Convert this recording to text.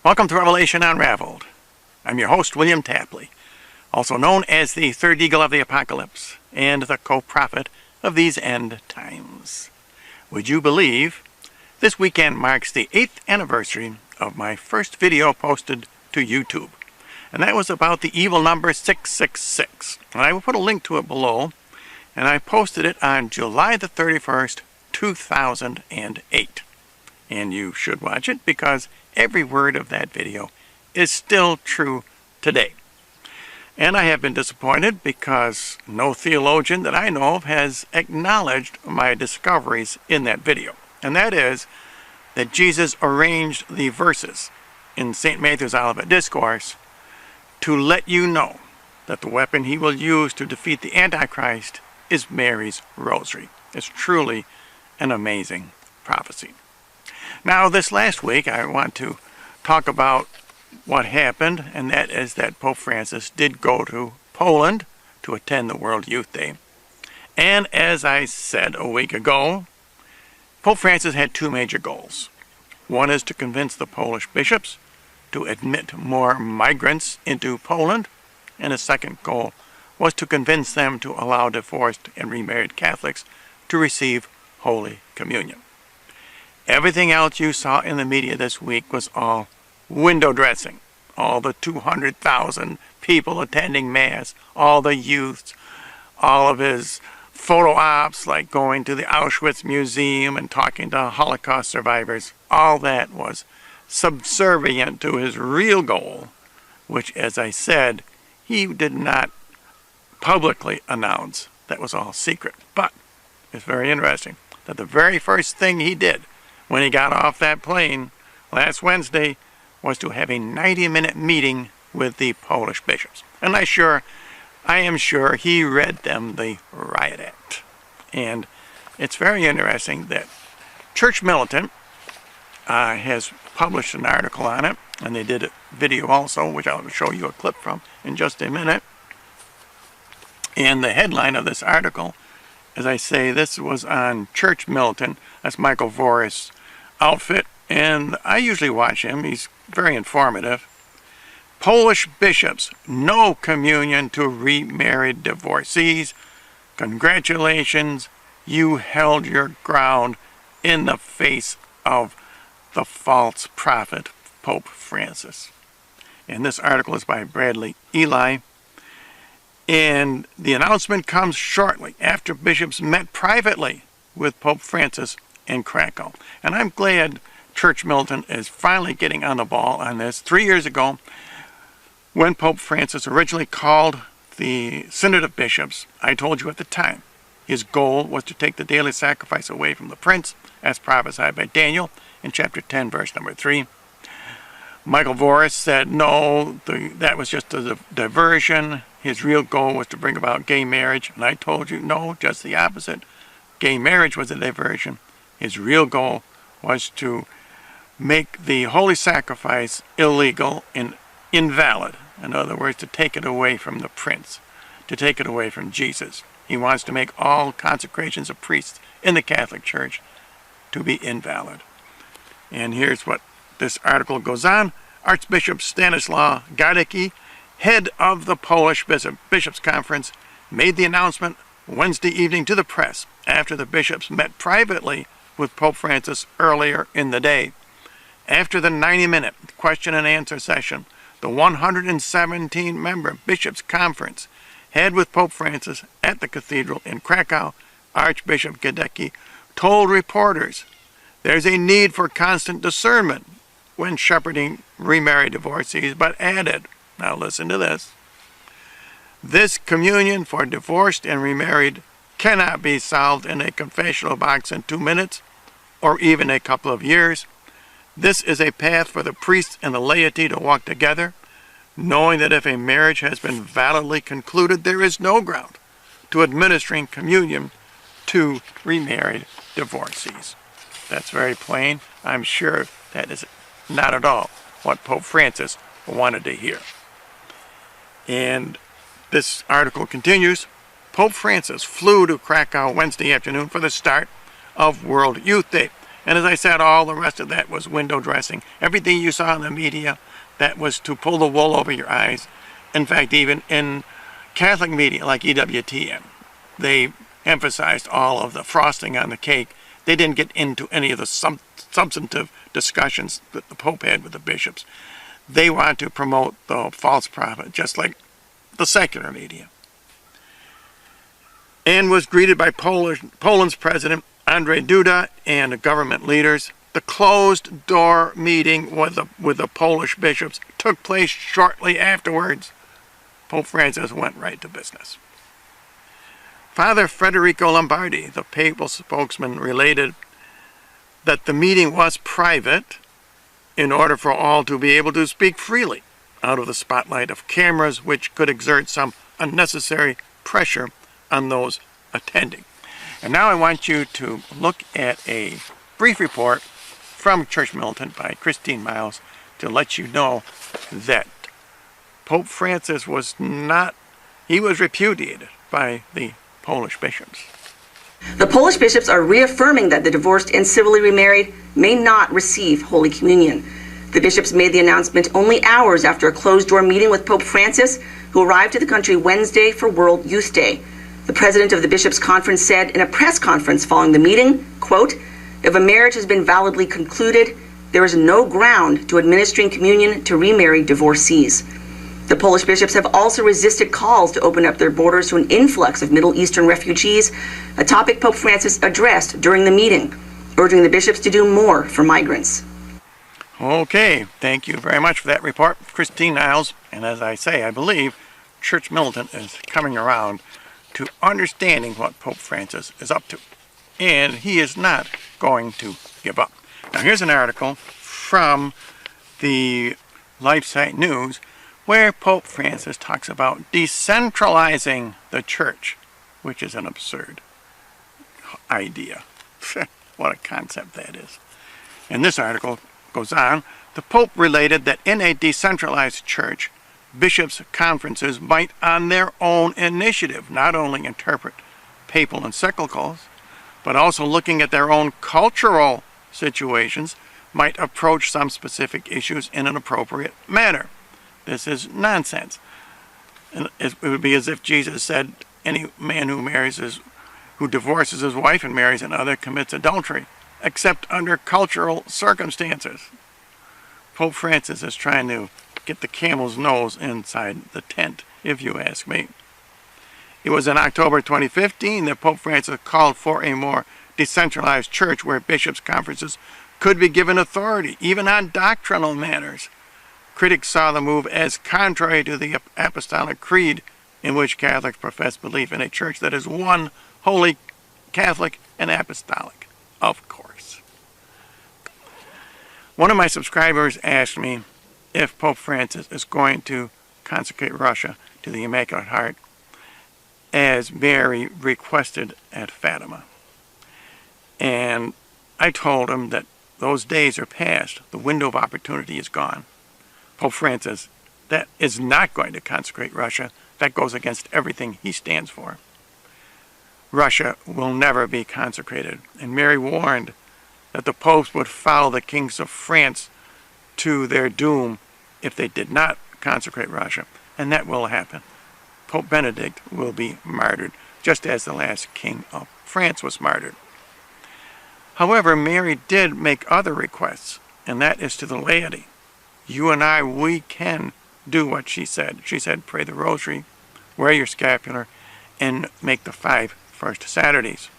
Welcome to Revelation Unraveled. I'm your host, William Tapley, also known as the third eagle of the apocalypse and the co-prophet of these end times. Would you believe this weekend marks the 8th anniversary of my first video posted to YouTube, and that was about the evil number 666. And I will put a link to it below, and I posted it on July the 31st, 2008. And you should watch it because every word of that video is still true today. And I have been disappointed because no theologian that I know of has acknowledged my discoveries in that video. And that is that Jesus arranged the verses in St. Matthew's Olivet Discourse to let you know that the weapon he will use to defeat the Antichrist is Mary's rosary. It's truly an amazing prophecy. Now, this last week, I want to talk about what happened, and that is that Pope Francis did go to Poland to attend the World Youth Day. And as I said a week ago, Pope Francis had two major goals. One is to convince the Polish bishops to admit more migrants into Poland, and the second goal was to convince them to allow divorced and remarried Catholics to receive Holy Communion. Everything else you saw in the media this week was all window dressing. All the 200,000 people attending Mass, all the youths, all of his photo ops like going to the Auschwitz Museum and talking to Holocaust survivors, all that was subservient to his real goal, which, as I said, he did not publicly announce. That was all secret. But it's very interesting that the very first thing he did when he got off that plane last Wednesday was to have a 90-minute meeting with the Polish bishops. And I am sure he read them the Riot Act. And it's very interesting that Church Militant has published an article on it, and they did a video also, which I'll show you a clip from in just a minute. And the headline of this article, as I say, this was on Church Militant. That's Michael Voris' outfit, and I usually watch him. He's very informative. Polish bishops, no communion to remarried divorcees. Congratulations, you held your ground in the face of the false prophet, Pope Francis. And this article is by Bradley Eli. And the announcement comes shortly after bishops met privately with Pope Francis in Krakow. And I'm glad Church Militant is finally getting on the ball on this. 3 years ago, when Pope Francis originally called the Synod of Bishops, I told you at the time, his goal was to take the daily sacrifice away from the prince, as prophesied by Daniel in chapter 10, verse number 3. Michael Voris said, no, that was just a diversion. His real goal was to bring about gay marriage. And I told you, no, just the opposite. Gay marriage was a diversion. His real goal was to make the holy sacrifice illegal and invalid. In other words, to take it away from the prince, to take it away from Jesus. He wants to make all consecrations of priests in the Catholic Church to be invalid. And here's what this article goes on. Archbishop Stanislaw Gadecki, head of the Polish Bishops' Conference, made the announcement Wednesday evening to the press after the bishops met privately with Pope Francis earlier in the day. After the 90-minute question and answer session, the 117-member Bishops' Conference had with Pope Francis at the cathedral in Krakow, Archbishop Gadecki told reporters there's a need for constant discernment when shepherding remarried divorcees, but added, now listen to this communion for divorced and remarried cannot be solved in a confessional box in 2 minutes or even a couple of years. This is a path for the priests and the laity to walk together, knowing that if a marriage has been validly concluded, there is no ground to administering communion to remarried divorcees. That's very plain. I'm sure that is not at all what Pope Francis wanted to hear. And this article continues. Pope Francis flew to Krakow Wednesday afternoon for the start of World Youth Day. And as I said, all the rest of that was window dressing. Everything you saw in the media, that was to pull the wool over your eyes. In fact, even in Catholic media like EWTN, they emphasized all of the frosting on the cake. They didn't get into any of the substantive discussions that the Pope had with the bishops. They want to promote the false prophet, just like the secular media. And was greeted by Poland's President Andrzej Duda and government leaders. The closed-door meeting with the Polish bishops took place shortly afterwards. Pope Francis went right to business. Father Federico Lombardi, the papal spokesman, related that the meeting was private in order for all to be able to speak freely out of the spotlight of cameras, which could exert some unnecessary pressure on those attending. And now I want you to look at a brief report from Church Militant by Christine Miles to let you know that Pope Francis was repudiated by the Polish bishops. The Polish bishops are reaffirming that the divorced and civilly remarried may not receive Holy Communion. The bishops made the announcement only hours after a closed-door meeting with Pope Francis, who arrived to the country Wednesday for World Youth Day. The president of the Bishops' Conference said in a press conference following the meeting, quote, "If a marriage has been validly concluded, there is no ground to administering communion to remarried divorcees." The Polish bishops have also resisted calls to open up their borders to an influx of Middle Eastern refugees, a topic Pope Francis addressed during the meeting, urging the bishops to do more for migrants. Okay, thank you very much for that report, Christine Niles. And as I say, I believe Church Militant is coming around to understanding what Pope Francis is up to. And he is not going to give up. Now here's an article from the LifeSite News where Pope Francis talks about decentralizing the church, which is an absurd idea. What a concept that is. And this article goes on. The Pope related that in a decentralized church, bishops' conferences might on their own initiative not only interpret papal encyclicals, but also looking at their own cultural situations, might approach some specific issues in an appropriate manner. This is nonsense. And it would be as if Jesus said any man who divorces his wife and marries another commits adultery, except under cultural circumstances. Pope Francis is trying to get the camel's nose inside the tent, if you ask me. It was in October 2015 that Pope Francis called for a more decentralized church where bishops' conferences could be given authority, even on doctrinal matters. Critics saw the move as contrary to the Apostolic Creed, in which Catholics profess belief in a church that is one, holy, Catholic, and apostolic. Of course. One of my subscribers asked me if Pope Francis is going to consecrate Russia to the Immaculate Heart as Mary requested at Fatima. And I told him that those days are past. The window of opportunity is gone. Pope Francis, that is not going to consecrate Russia. That goes against everything he stands for. Russia will never be consecrated. And Mary warned that the popes would follow the kings of France to their doom if they did not consecrate Russia. And that will happen. Pope Benedict will be martyred, just as the last king of France was martyred. However, Mary did make other requests, and that is to the laity. You and I, we can do what she said. She said, pray the rosary, wear your scapular, and make the 5 first Saturdays.